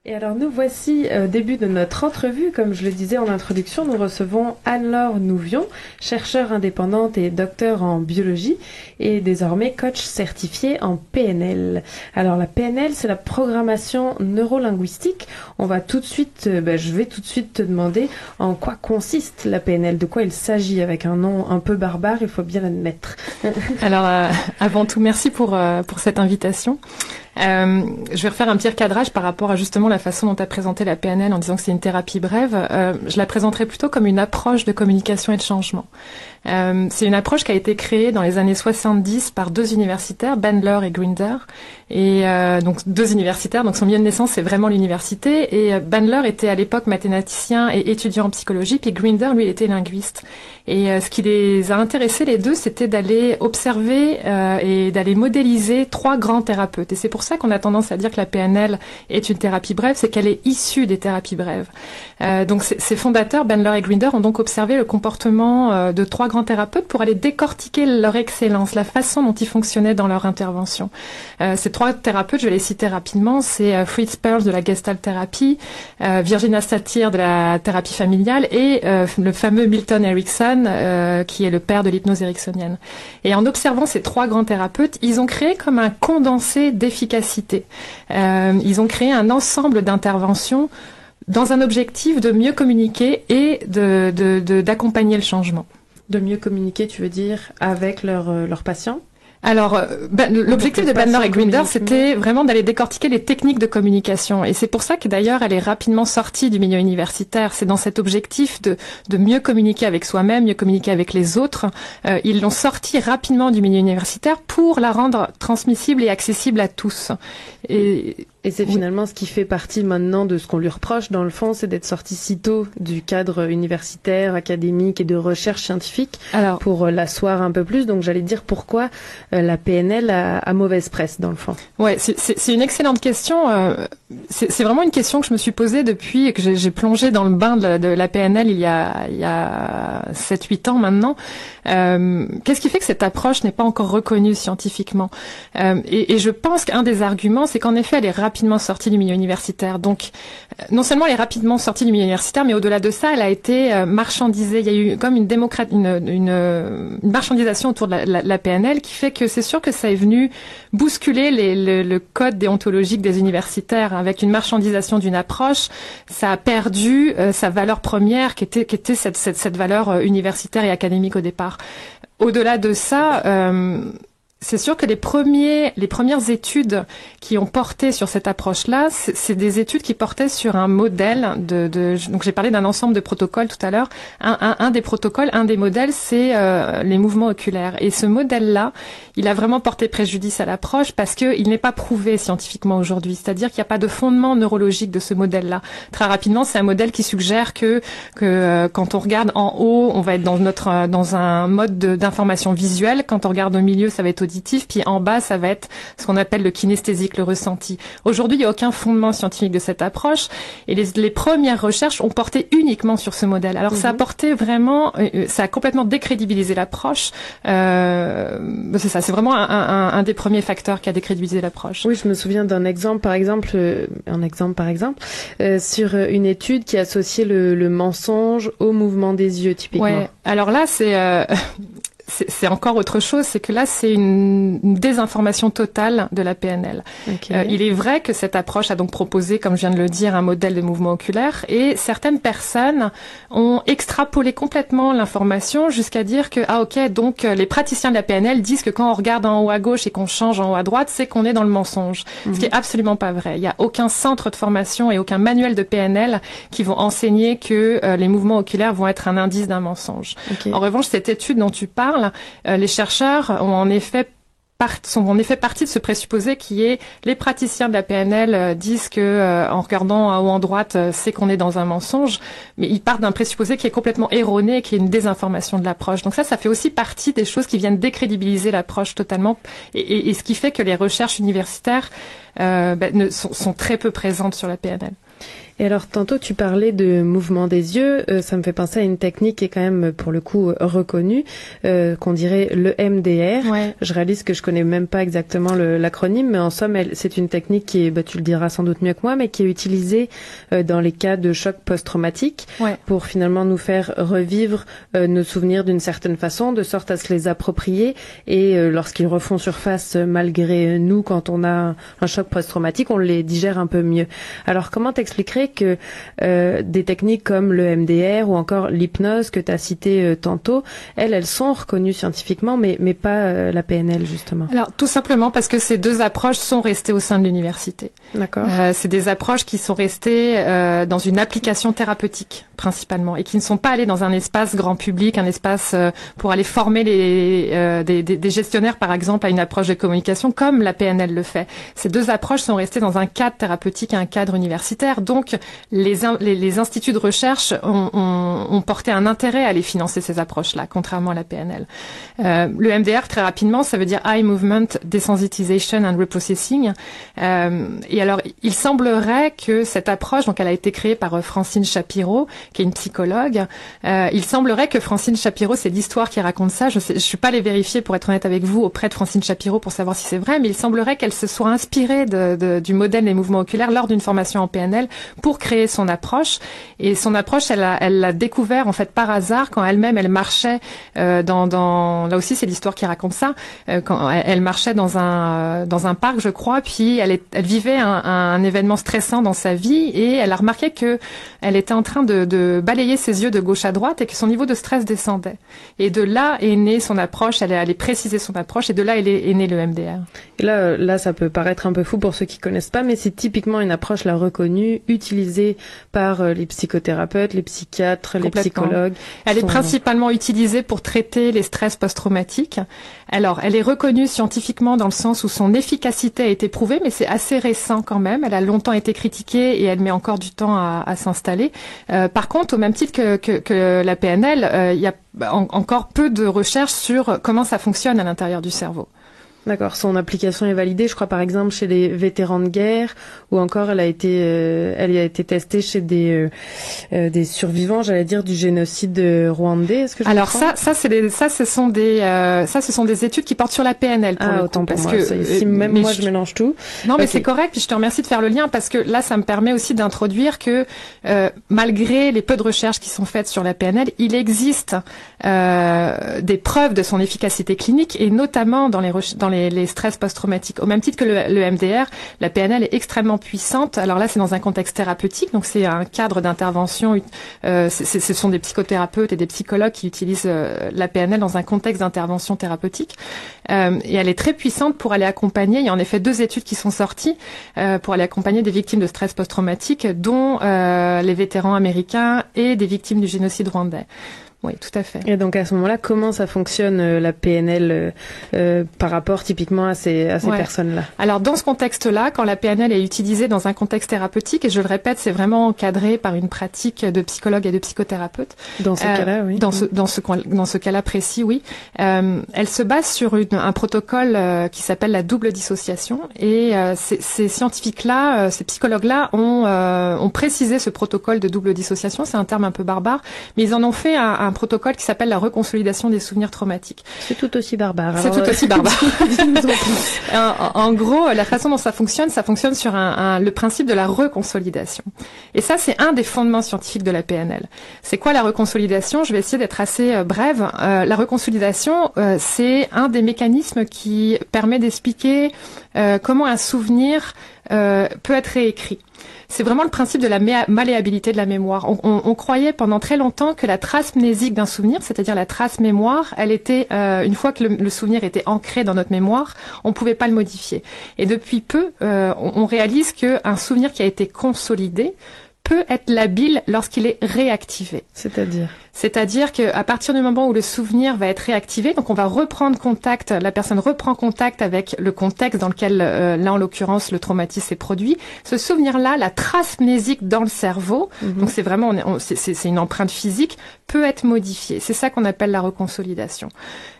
Et alors nous voici au début de notre entrevue. Comme je le disais en introduction, nous recevons Anne-Laure Nouvion, chercheure indépendante et docteur en biologie et désormais coach certifié en PNL. Alors la PNL, c'est la programmation neurolinguistique. On va tout de suite, je vais tout de suite te demander en quoi consiste la PNL, de quoi il s'agit, avec un nom un peu barbare, il faut bien l'admettre. Alors avant tout, merci pour cette invitation. Je vais refaire un petit recadrage par rapport à justement la façon dont tu as présenté la PNL en disant que c'est une thérapie brève. Je la présenterai plutôt comme une approche de communication et de changement. C'est une approche qui a été créée dans les années 70 par deux universitaires, Bandler et Grinder. Et donc deux universitaires, donc son milieu de naissance c'est vraiment l'université. Et Bandler était à l'époque mathématicien et étudiant en psychologie, puis Grinder lui était linguiste. Et ce qui les a intéressés les deux, c'était d'aller observer et d'aller modéliser trois grands thérapeutes. Et c'est pour ça qu'on a tendance à dire que la PNL est une thérapie brève, c'est qu'elle est issue des thérapies brèves. Donc ces fondateurs, Bandler et Grinder, ont donc observé le comportement de trois grands thérapeutes pour aller décortiquer leur excellence, la façon dont ils fonctionnaient dans leur intervention. Ces trois thérapeutes, je vais les citer rapidement, c'est Fritz Perls de la Gestalt thérapie, Virginia Satir de la thérapie familiale et le fameux Milton Erickson qui est le père de l'hypnose ericksonienne. Et en observant ces trois grands thérapeutes, ils ont créé comme un condensé d'efficacité. Ils ont créé un ensemble d'interventions dans un objectif de mieux communiquer et d'accompagner le changement. De mieux communiquer, tu veux dire, avec leurs patients ? Alors, l'objectif de Bandler et Grinder, c'était vraiment d'aller décortiquer les techniques de communication. Et c'est pour ça que d'ailleurs, elle est rapidement sortie du milieu universitaire. C'est dans cet objectif de mieux communiquer avec soi-même, mieux communiquer avec les autres. Ils l'ont sortie rapidement du milieu universitaire pour la rendre transmissible et accessible à tous. Et c'est finalement ce qui fait partie maintenant de ce qu'on lui reproche, dans le fond, c'est d'être sorti si tôt du cadre universitaire, académique et de recherche scientifique pour l'asseoir un peu plus. Donc j'allais dire pourquoi la PNL a mauvaise presse, dans le fond. Ouais, c'est une excellente question. C'est vraiment une question que je me suis posée depuis que j'ai plongé dans le bain de la PNL il y a 7-8 ans maintenant. Qu'est-ce qui fait que cette approche n'est pas encore reconnue scientifiquement? Et je pense qu'un des arguments, c'est qu'en effet, elle est rapidement sortie du milieu universitaire. Donc, non seulement elle est rapidement sortie du milieu universitaire, mais au-delà de ça, elle a été marchandisée. Il y a eu comme une marchandisation autour de la PNL qui fait que c'est sûr que ça est venu bousculer le code déontologique des universitaires. Avec une marchandisation d'une approche, ça a perdu sa valeur première qui était cette valeur universitaire et académique au départ. Au-delà de ça, c'est sûr que les premières études qui ont porté sur cette approche-là, c'est des études qui portaient sur un modèle donc j'ai parlé d'un ensemble de protocoles tout à l'heure. Un des protocoles, un des modèles, c'est les mouvements oculaires. Et ce modèle-là, il a vraiment porté préjudice à l'approche parce que il n'est pas prouvé scientifiquement aujourd'hui. C'est-à-dire qu'il n'y a pas de fondement neurologique de ce modèle-là. Très rapidement, c'est un modèle qui suggère que quand on regarde en haut, on va être dans un mode d'information visuelle. Quand on regarde au milieu, ça va être auditif, puis en bas, ça va être ce qu'on appelle le kinesthésique, le ressenti. Aujourd'hui, il n'y a aucun fondement scientifique de cette approche, et les premières recherches ont porté uniquement sur ce modèle. Alors, ça a porté vraiment, ça a complètement décrédibilisé l'approche. C'est ça, c'est vraiment un des premiers facteurs qui a décrédibilisé l'approche. Oui, je me souviens d'un exemple, par exemple, sur une étude qui associait le mensonge au mouvement des yeux, typiquement. Ouais. Alors là, c'est encore autre chose, c'est que là, c'est une désinformation totale de la PNL. Okay. Il est vrai que cette approche a donc proposé, comme je viens de le dire, un modèle de mouvement oculaire, et certaines personnes ont extrapolé complètement l'information jusqu'à dire que, donc les praticiens de la PNL disent que quand on regarde en haut à gauche et qu'on change en haut à droite, c'est qu'on est dans le mensonge. Ce qui est absolument pas vrai. Il n'y a aucun centre de formation et aucun manuel de PNL qui vont enseigner que les mouvements oculaires vont être un indice d'un mensonge. Okay. En revanche, cette étude dont tu parles, les chercheurs sont en effet partie de ce présupposé qui est les praticiens de la PNL disent que en regardant en haut en droite, c'est qu'on est dans un mensonge, mais ils partent d'un présupposé qui est complètement erroné, qui est une désinformation de l'approche. Donc ça fait aussi partie des choses qui viennent décrédibiliser l'approche totalement, et ce qui fait que les recherches universitaires sont très peu présentes sur la PNL. Et alors, tantôt, tu parlais de mouvement des yeux. Ça me fait penser à une technique qui est quand même, pour le coup, reconnue, qu'on dirait le MDR. Ouais. Je réalise que je connais même pas exactement l'acronyme, mais en somme, c'est une technique qui est, tu le diras sans doute mieux que moi, mais qui est utilisée dans les cas de choc post-traumatique pour finalement nous faire revivre nos souvenirs d'une certaine façon, de sorte à se les approprier. Et lorsqu'ils refont surface, malgré nous, quand on a un choc post-traumatique, on les digère un peu mieux. Alors, comment t'expliquerais que des techniques comme le MDR ou encore l'hypnose que tu as cité tantôt, elles sont reconnues scientifiquement, mais pas la PNL, justement? Alors, tout simplement parce que ces deux approches sont restées au sein de l'université. D'accord. C'est des approches qui sont restées dans une application thérapeutique, principalement, et qui ne sont pas allées dans un espace grand public, un espace pour aller former des gestionnaires, par exemple, à une approche de communication, comme la PNL le fait. Ces deux approches sont restées dans un cadre thérapeutique et un cadre universitaire. Donc, les instituts de recherche ont porté un intérêt à aller financer ces approches-là, contrairement à la PNL. Le MDR, très rapidement, ça veut dire Eye Movement Desensitization and Reprocessing. Et alors, il semblerait que cette approche, donc elle a été créée par Francine Shapiro, qui est une psychologue. Il semblerait que Francine Shapiro, c'est l'histoire qui raconte ça. Je suis pas allée vérifier, pour être honnête avec vous, auprès de Francine Shapiro pour savoir si c'est vrai, mais il semblerait qu'elle se soit inspirée du modèle des mouvements oculaires lors d'une formation en PNL pour créer son approche. Et son approche, elle l'a découvert en fait par hasard quand elle-même elle marchait là aussi c'est l'histoire qui raconte ça. Quand elle marchait dans un parc, je crois, puis elle vivait un événement stressant dans sa vie et elle a remarqué que elle était en train de balayer ses yeux de gauche à droite et que son niveau de stress descendait. Et de là est née son approche. Elle est allée préciser son approche et de là est né le MDR. Et là, ça peut paraître un peu fou pour ceux qui connaissent pas, mais c'est typiquement une approche là reconnue, utilisée par les psychothérapeutes, les psychiatres, les psychologues. Elle est principalement utilisée pour traiter les stress post-traumatiques. Alors, elle est reconnue scientifiquement dans le sens où son efficacité a été prouvée, mais c'est assez récent quand même. Elle a longtemps été critiquée et elle met encore du temps à s'installer. Par contre, au même titre que la PNL, il y a encore peu de recherches sur comment ça fonctionne à l'intérieur du cerveau. D'accord. Son application est validée, je crois, par exemple, chez les vétérans de guerre, ou encore elle a été testée chez des survivants, j'allais dire, du génocide rwandais. Est-ce que je Alors ce sont des études qui portent sur la PNL pour le autant coup, pour parce moi. que moi je mélange tout. Non, mais c'est correct. Puis je te remercie de faire le lien parce que là, ça me permet aussi d'introduire que malgré les peu de recherches qui sont faites sur la PNL, il existe des preuves de son efficacité clinique et notamment dans les stress post-traumatiques. Au même titre que le MDR, la PNL est extrêmement puissante. Alors là, c'est dans un contexte thérapeutique, donc c'est un cadre d'intervention. Ce sont des psychothérapeutes et des psychologues qui utilisent la PNL dans un contexte d'intervention thérapeutique. Et elle est très puissante pour aller accompagner. Il y a en effet 2 études qui sont sorties pour aller accompagner des victimes de stress post-traumatique, dont les vétérans américains et des victimes du génocide rwandais. Oui, tout à fait. Et donc à ce moment-là, comment ça fonctionne la PNL par rapport typiquement à ces personnes-là? Alors dans ce contexte-là, quand la PNL est utilisée dans un contexte thérapeutique, et je le répète, c'est vraiment encadré par une pratique de psychologue et de psychothérapeute. Dans ce cas-là, oui. Dans ce cas-là précis, oui. Elle se base sur un protocole qui s'appelle la double dissociation. Et ces scientifiques-là, ces psychologues-là ont précisé ce protocole de double dissociation. C'est un terme un peu barbare, mais ils en ont fait un protocole qui s'appelle la reconsolidation des souvenirs traumatiques. C'est tout aussi barbare. C'est tout aussi barbare. En gros, la façon dont ça fonctionne sur le principe de la reconsolidation. Et ça, c'est un des fondements scientifiques de la PNL. C'est quoi la reconsolidation? Je vais essayer d'être assez brève. La reconsolidation, c'est un des mécanismes qui permet d'expliquer comment un souvenir peut être réécrit. C'est vraiment le principe de la malléabilité de la mémoire. On croyait pendant très longtemps que la trace mnésique d'un souvenir, c'est-à-dire la trace mémoire, elle était une fois que le souvenir était ancré dans notre mémoire, on pouvait pas le modifier. Et depuis peu, on réalise qu'un souvenir qui a été consolidé peut être labile lorsqu'il est réactivé. C'est-à-dire qu'à partir du moment où le souvenir va être réactivé, donc on va reprendre contact, la personne reprend contact avec le contexte dans lequel, là en l'occurrence, le traumatisme s'est produit. Ce souvenir-là, la trace mnésique dans le cerveau, donc c'est vraiment, c'est une empreinte physique, peut être modifiée. C'est ça qu'on appelle la reconsolidation.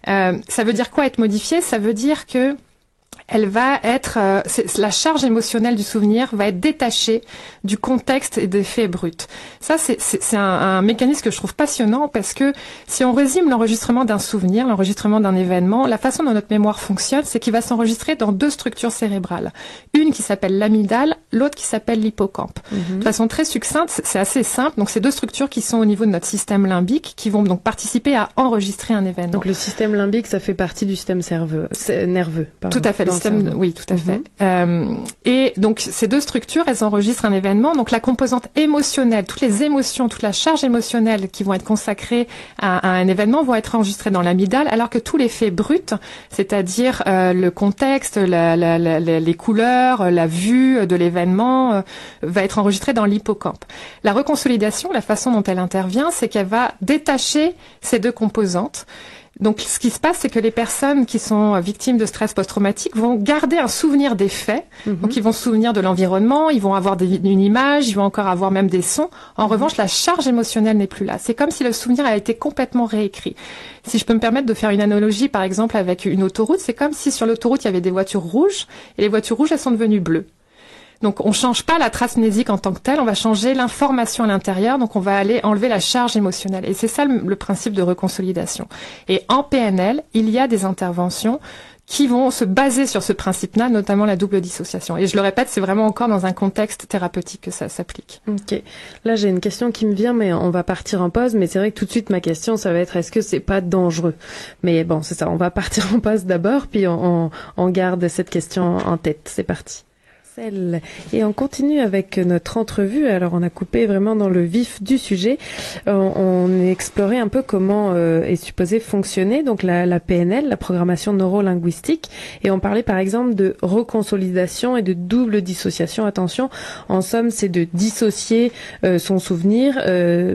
Ça veut dire quoi être modifié? Ça veut dire que elle va être, la charge émotionnelle du souvenir va être détachée du contexte et des faits bruts. Ça, c'est un mécanisme que je trouve passionnant parce que si on résume l'enregistrement d'un souvenir, l'enregistrement d'un événement, la façon dont notre mémoire fonctionne, c'est qu'il va s'enregistrer dans 2 structures cérébrales. Une qui s'appelle l'amygdale, l'autre qui s'appelle l'hippocampe. De façon très succincte, c'est assez simple. Donc, c'est 2 structures qui sont au niveau de notre système limbique qui vont donc participer à enregistrer un événement. Donc, le système limbique, ça fait partie du système nerveux. Pardon, tout à fait, le système, oui, tout à fait. Et donc, ces 2 structures, elles enregistrent un événement. Donc, la composante émotionnelle, toutes les émotions, toute la charge émotionnelle qui vont être consacrées à un événement vont être enregistrées dans l'amygdale, alors que tous les faits bruts, c'est-à-dire le contexte, les couleurs, la vue de l'événement, va être enregistré dans l'hippocampe. La reconsolidation, la façon dont elle intervient, c'est qu'elle va détacher ces 2 composantes. Donc, ce qui se passe, c'est que les personnes qui sont victimes de stress post-traumatique vont garder un souvenir des faits. Donc, ils vont se souvenir de l'environnement, ils vont avoir une image, ils vont encore avoir même des sons. En revanche, la charge émotionnelle n'est plus là. C'est comme si le souvenir a été complètement réécrit. Si je peux me permettre de faire une analogie, par exemple, avec une autoroute, c'est comme si sur l'autoroute, il y avait des voitures rouges, et les voitures rouges, elles sont devenues bleues. Donc, on change pas la trace mnésique en tant que telle, on va changer l'information à l'intérieur, donc on va aller enlever la charge émotionnelle. Et c'est ça le principe de reconsolidation. Et en PNL, il y a des interventions qui vont se baser sur ce principe-là, notamment la double dissociation. Et je le répète, c'est vraiment encore dans un contexte thérapeutique que ça s'applique. Ok. Là, j'ai une question qui me vient, mais on va partir en pause. Mais c'est vrai que tout de suite, ma question, ça va être, est-ce que c'est pas dangereux? Mais bon, c'est ça, on va partir en pause d'abord, puis on garde cette question en tête. C'est parti. Et on continue avec notre entrevue. Alors, on a coupé vraiment dans le vif du sujet. On a exploré un peu comment est supposé fonctionner donc la PNL, la programmation neurolinguistique. Et on parlait par exemple de reconsolidation et de double dissociation. Attention, en somme, c'est de dissocier son souvenir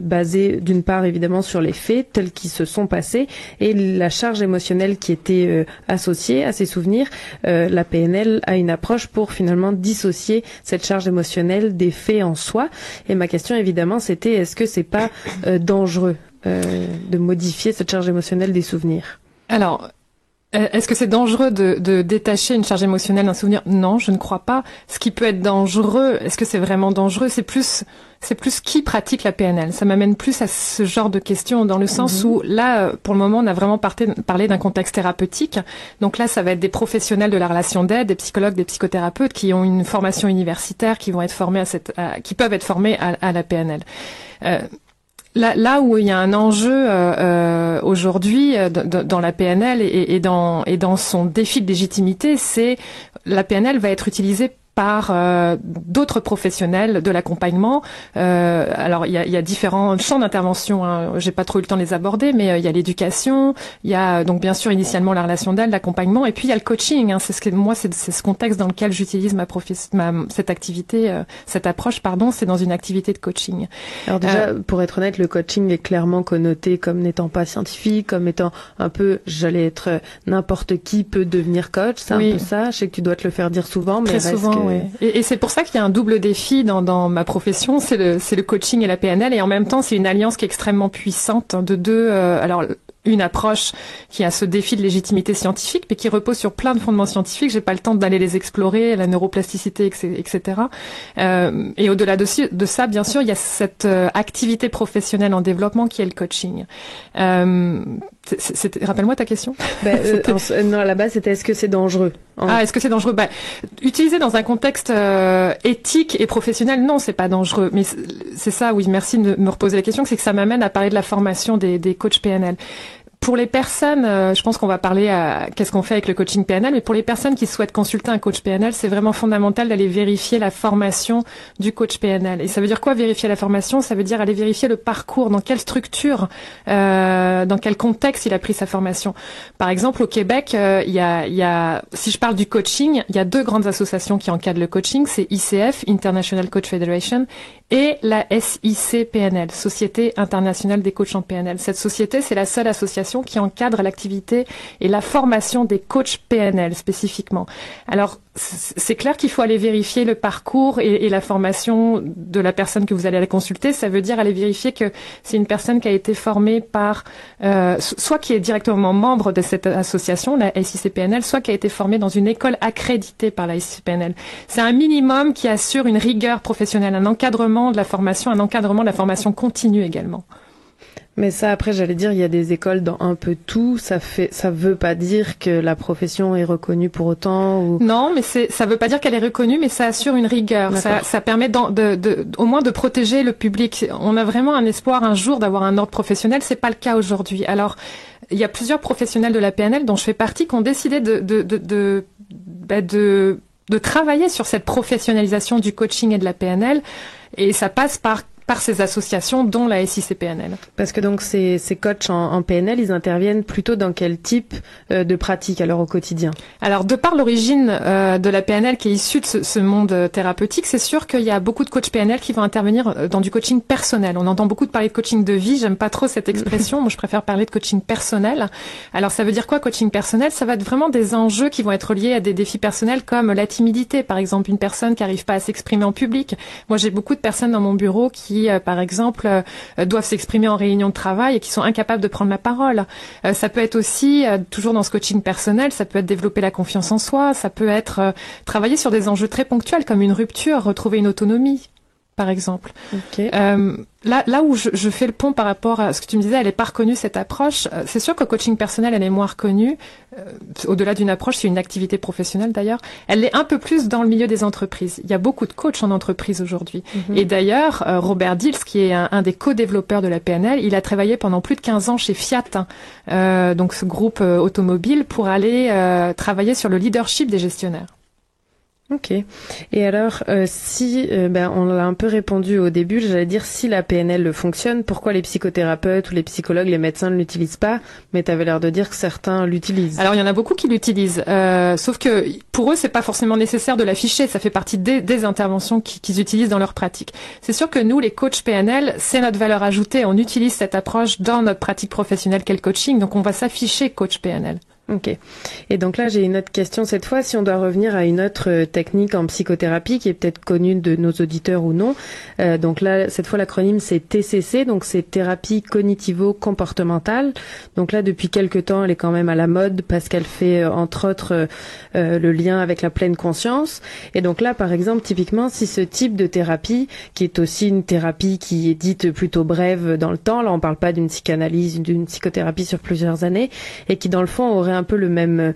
basé d'une part évidemment sur les faits tels qu'ils se sont passés et la charge émotionnelle qui était associée à ces souvenirs. La PNL a une approche pour finalement dissocier cette charge émotionnelle des faits en soi. Et ma question, évidemment, c'était est-ce que c'est pas dangereux de modifier cette charge émotionnelle des souvenirs? Alors, est-ce que c'est dangereux de détacher une charge émotionnelle d'un souvenir? Non, je ne crois pas. Ce qui peut être dangereux, est-ce que c'est vraiment dangereux? C'est plus qui pratique la PNL. Ça m'amène plus à ce genre de questions dans le sens où là, pour le moment, on a vraiment parlé d'un contexte thérapeutique. Donc là, ça va être des professionnels de la relation d'aide, des psychologues, des psychothérapeutes qui ont une formation universitaire, qui vont être formés qui peuvent être formés à la PNL. Là où il y a un enjeu aujourd'hui dans la PNL et dans son défi de légitimité, c'est la PNL va être utilisée par d'autres professionnels de l'accompagnement. Alors il y a différents champs d'intervention. Hein. J'ai pas trop eu le temps de les aborder, mais il y a l'éducation, il y a donc bien sûr initialement la relation d'aide, l'accompagnement, et puis il y a le coaching. Hein. C'est ce contexte dans lequel j'utilise cette activité, cette approche, pardon, c'est dans une activité de coaching. Alors déjà, pour être honnête, le coaching est clairement connoté comme n'étant pas scientifique, comme étant un peu, j'allais être n'importe qui peut devenir coach. C'est un peu ça. Je sais que tu dois te le faire dire souvent, mais très souvent. Oui. Et c'est pour ça qu'il y a un double défi dans ma profession, c'est le coaching et la PNL, et en même temps c'est une alliance qui est extrêmement puissante de deux. Alors une approche qui a ce défi de légitimité scientifique, mais qui repose sur plein de fondements scientifiques. J'ai pas le temps d'aller les explorer, la neuroplasticité, etc. Et au-delà de ça, bien sûr, il y a cette activité professionnelle en développement qui est le coaching. Rappelle-moi ta question. Non, à la base, c'était est-ce que c'est dangereux? Est-ce que c'est dangereux? Utilisé dans un contexte éthique et professionnel, non, c'est pas dangereux. Mais c'est ça, oui, merci de me reposer la question, c'est que ça m'amène à parler de la formation des coachs PNL. Pour les personnes, je pense qu'on va parler à qu'est-ce qu'on fait avec le coaching PNL, mais pour les personnes qui souhaitent consulter un coach PNL, c'est vraiment fondamental d'aller vérifier la formation du coach PNL. Et ça veut dire quoi, vérifier la formation? Ça veut dire aller vérifier le parcours, dans quelle structure, dans quel contexte il a pris sa formation. Par exemple, au Québec, il y a, si je parle du coaching, il y a 2 grandes associations qui encadrent le coaching, c'est ICF, International Coach Federation, et la SIC PNL, Société Internationale des Coachs en PNL. Cette société, c'est la seule association association qui encadre l'activité et la formation des coachs PNL spécifiquement. Alors, c'est clair qu'il faut aller vérifier le parcours et la formation de la personne que vous allez aller consulter. Ça veut dire aller vérifier que c'est une personne qui a été formée par, soit qui est directement membre de cette association, la SICPNL, soit qui a été formée dans une école accréditée par la SICPNL. C'est un minimum qui assure une rigueur professionnelle, un encadrement de la formation, un encadrement de la formation continue également. Mais ça, après, j'allais dire, il y a des écoles dans un peu tout. Ça veut pas dire que la profession est reconnue pour autant ou... Non, mais ça veut pas dire qu'elle est reconnue, mais ça assure une rigueur. Ça permet au moins de protéger le public. On a vraiment un espoir un jour d'avoir un ordre professionnel. C'est pas le cas aujourd'hui. Alors, il y a plusieurs professionnels de la PNL dont je fais partie qui ont décidé de travailler sur cette professionnalisation du coaching et de la PNL. Et ça passe par ces associations, dont la SICPNL. Parce que donc ces coachs en PNL, ils interviennent plutôt dans quel type de pratique alors au quotidien? Alors, de par l'origine de la PNL qui est issue de ce monde thérapeutique, c'est sûr qu'il y a beaucoup de coachs PNL qui vont intervenir dans du coaching personnel. On entend beaucoup parler de coaching de vie, j'aime pas trop cette expression, moi je préfère parler de coaching personnel. Alors ça veut dire quoi coaching personnel? Ça va être vraiment des enjeux qui vont être liés à des défis personnels comme la timidité, par exemple, une personne qui n'arrive pas à s'exprimer en public. Moi j'ai beaucoup de personnes dans mon bureau qui par exemple, doivent s'exprimer en réunion de travail et qui sont incapables de prendre la parole. Ça peut être aussi, toujours dans ce coaching personnel, ça peut être développer la confiance en soi, ça peut être travailler sur des enjeux très ponctuels comme une rupture, retrouver une autonomie, par exemple. Okay. Là où je fais le pont par rapport à ce que tu me disais, elle n'est pas reconnue cette approche. C'est sûr que le coaching personnel, elle est moins reconnue. Au-delà d'une approche, c'est une activité professionnelle d'ailleurs. Elle est un peu plus dans le milieu des entreprises. Il y a beaucoup de coachs en entreprise aujourd'hui. Et d'ailleurs, Robert Dills, qui est un des co-développeurs de la PNL, il a travaillé pendant plus de 15 ans chez Fiat, donc ce groupe automobile, pour aller travailler sur le leadership des gestionnaires. Ok. Et alors, si, on l'a un peu répondu au début, j'allais dire si la PNL fonctionne, pourquoi les psychothérapeutes ou les psychologues, les médecins ne l'utilisent pas? Mais tu avais l'air de dire que certains l'utilisent. Alors, il y en a beaucoup qui l'utilisent, sauf que pour eux, c'est pas forcément nécessaire de l'afficher. Ça fait partie des interventions qu'ils utilisent dans leur pratique. C'est sûr que nous, les coachs PNL, c'est notre valeur ajoutée. On utilise cette approche dans notre pratique professionnelle qu'est le coaching, donc on va s'afficher coach PNL. Ok. Et donc là, j'ai une autre question cette fois. Si on doit revenir à une autre technique en psychothérapie qui est peut-être connue de nos auditeurs ou non. Donc là, cette fois, l'acronyme, c'est TCC. Donc c'est thérapie cognitivo-comportementale. Donc là, depuis quelques temps, elle est quand même à la mode parce qu'elle fait, entre autres, le lien avec la pleine conscience. Et donc là, par exemple, typiquement, si ce type de thérapie, qui est aussi une thérapie qui est dite plutôt brève dans le temps, là, on parle pas d'une psychanalyse, d'une psychothérapie sur plusieurs années, et qui, dans le fond, aurait un peu les mêmes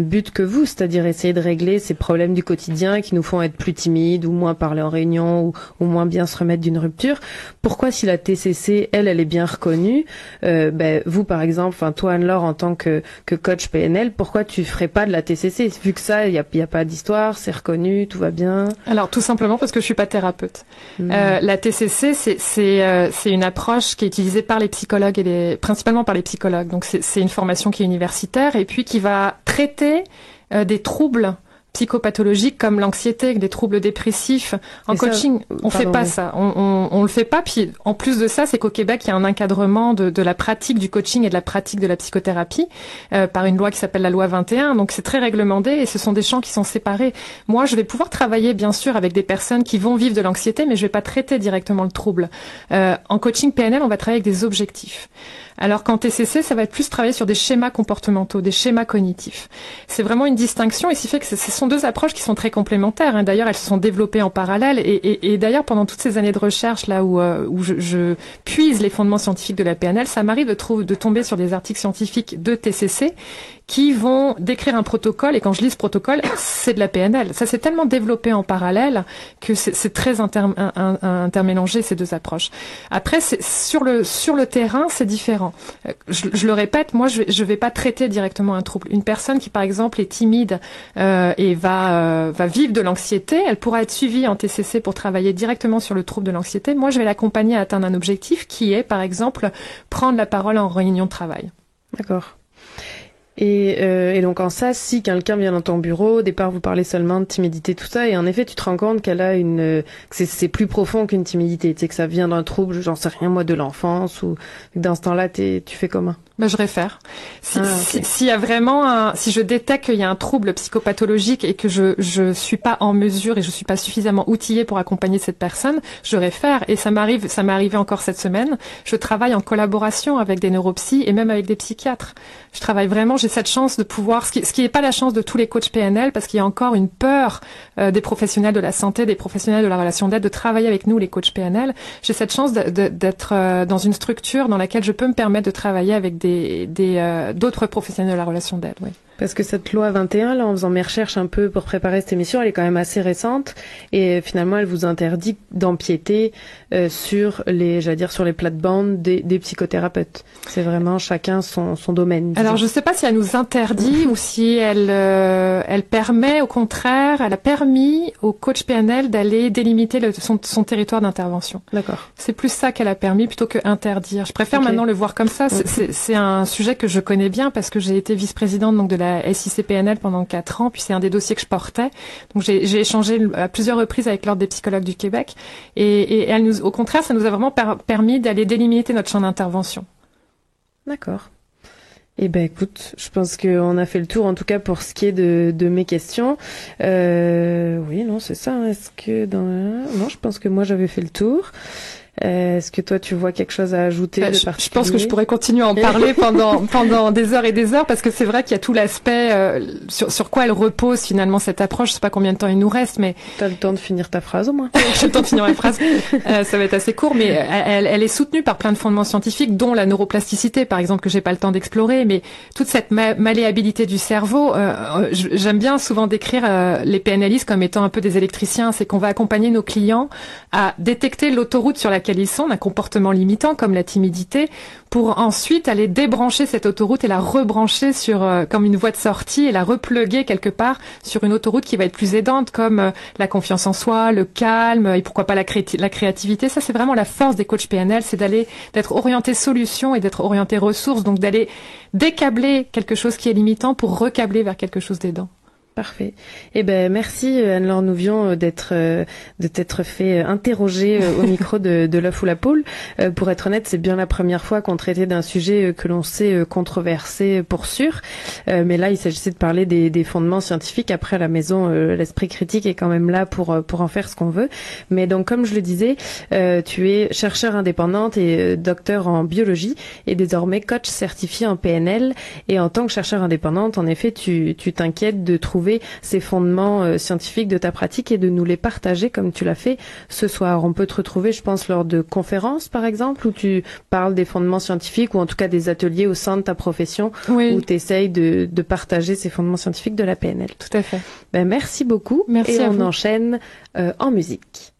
buts que vous, c'est-à-dire essayer de régler ces problèmes du quotidien qui nous font être plus timides ou moins parler en réunion ou moins bien se remettre d'une rupture. Pourquoi, si la TCC, elle est bien reconnue, vous par exemple, toi Anne-Laure en tant que coach PNL, pourquoi tu ferais pas de la TCC vu que ça, il y a pas d'histoire, c'est reconnu, tout va bien? Alors tout simplement parce que je suis pas thérapeute. La TCC, c'est une approche qui est utilisée par les psychologues principalement par les psychologues. Donc c'est une formation qui est universitaire et puis qui va traiter des troubles psychopathologiques comme l'anxiété, des troubles dépressifs. En coaching, on fait pas ça. On le fait pas. Puis en plus de ça, c'est qu'au Québec, il y a un encadrement de la pratique du coaching et de la pratique de la psychothérapie par une loi qui s'appelle la loi 21. Donc c'est très réglementé et ce sont des champs qui sont séparés. Moi, je vais pouvoir travailler bien sûr avec des personnes qui vont vivre de l'anxiété, mais je vais pas traiter directement le trouble. En coaching PNL, on va travailler avec des objectifs. Alors qu'en TCC, ça va être plus travailler sur des schémas comportementaux, des schémas cognitifs. C'est vraiment une distinction et ce qui fait que ce sont deux approches qui sont très complémentaires. D'ailleurs, elles se sont développées en parallèle et d'ailleurs, pendant toutes ces années de recherche là où je puise les fondements scientifiques de la PNL, ça m'arrive de tomber sur des articles scientifiques de TCC qui vont décrire un protocole et quand je lis ce protocole, c'est de la PNL. Ça s'est tellement développé en parallèle que c'est très intermélangé ces deux approches. Après, sur le terrain, c'est différent. Je le répète, moi, je vais pas traiter directement un trouble. Une personne qui, par exemple, est timide et va vivre de l'anxiété, elle pourra être suivie en TCC pour travailler directement sur le trouble de l'anxiété. Moi, je vais l'accompagner à atteindre un objectif qui est, par exemple, prendre la parole en réunion de travail. D'accord. Et donc en ça, si quelqu'un vient dans ton bureau, au départ vous parlez seulement de timidité, tout ça, et en effet tu te rends compte qu'elle a que c'est plus profond qu'une timidité, tu sais que ça vient d'un trouble, j'en sais rien moi, de l'enfance, ou dans ce temps-là tu fais comment? Ben, je réfère. S'il y a vraiment si je détecte qu'il y a un trouble psychopathologique et que je suis pas en mesure et je suis pas suffisamment outillée pour accompagner cette personne, je réfère. Et ça m'est arrivé encore cette semaine. Je travaille en collaboration avec des neuropsys et même avec des psychiatres. Je travaille vraiment, j'ai cette chance de pouvoir, ce qui n'est pas la chance de tous les coachs PNL, parce qu'il y a encore une peur des professionnels de la santé, des professionnels de la relation d'aide, de travailler avec nous, les coachs PNL. J'ai cette chance d'être dans une structure dans laquelle je peux me permettre de travailler avec d'autres professionnels de la relation d'aide. Oui. Parce que cette loi 21, là, en faisant mes recherches un peu pour préparer cette émission, elle est quand même assez récente et finalement, elle vous interdit d'empiéter sur sur les plates-bandes des psychothérapeutes. C'est vraiment chacun son domaine. Disons. Alors, je ne sais pas si elle nous interdit ou si elle permet, au contraire, elle a permis au coach PNL d'aller délimiter son territoire d'intervention. D'accord. C'est plus ça qu'elle a permis plutôt que interdire. Je préfère maintenant le voir comme ça. C'est un sujet que je connais bien parce que j'ai été vice-présidente donc de la SICPNL pendant 4 ans, puis c'est un des dossiers que je portais. Donc j'ai échangé à plusieurs reprises avec l'Ordre des psychologues du Québec et au contraire, ça nous a vraiment permis d'aller délimiter notre champ d'intervention. D'accord. Eh ben écoute, je pense qu'on a fait le tour en tout cas pour ce qui est de mes questions. Oui, non, c'est ça. Est-ce que non, je pense que moi j'avais fait le tour. Est-ce que toi tu vois quelque chose à ajouter de particulier? Je pense que je pourrais continuer à en parler pendant des heures et des heures parce que c'est vrai qu'il y a tout l'aspect sur quoi elle repose finalement cette approche. Je sais pas combien de temps il nous reste, mais t'as le temps de finir ta phrase au moins. J'ai le temps de finir ma phrase. Ça va être assez court, mais elle est soutenue par plein de fondements scientifiques, dont la neuroplasticité par exemple que j'ai pas le temps d'explorer, mais toute cette malléabilité du cerveau. J'aime bien souvent décrire les PNListes comme étant un peu des électriciens. C'est qu'on va accompagner nos clients à détecter l'autoroute sur laquelle ils sont, d'un comportement limitant comme la timidité, pour ensuite aller débrancher cette autoroute et la rebrancher comme une voie de sortie et la repluguer quelque part sur une autoroute qui va être plus aidante comme la confiance en soi, le calme et pourquoi pas la créativité. Ça, c'est vraiment la force des coachs PNL, c'est d'être orienté solution et d'être orienté ressources, donc d'aller décabler quelque chose qui est limitant pour recabler vers quelque chose d'aidant. Parfait. Eh ben merci Anne-Laure Nouvion de t'être fait interroger au micro de l'œuf ou la poule. Pour être honnête, c'est bien la première fois qu'on traitait d'un sujet que l'on sait controversé pour sûr. Mais là, il s'agissait de parler des fondements scientifiques. Après, à la maison, l'esprit critique est quand même là pour en faire ce qu'on veut. Mais donc, comme je le disais, tu es chercheur indépendante et docteur en biologie et désormais coach certifié en PNL. Et en tant que chercheur indépendante, en effet, tu t'inquiètes de trouver ces fondements scientifiques de ta pratique et de nous les partager comme tu l'as fait ce soir. On peut te retrouver, je pense, lors de conférences, par exemple, où tu parles des fondements scientifiques ou en tout cas des ateliers au sein de ta profession où tu essayes de partager ces fondements scientifiques de la PNL. Tout à fait. Ben, merci beaucoup. Merci et à on vous. enchaîne en musique.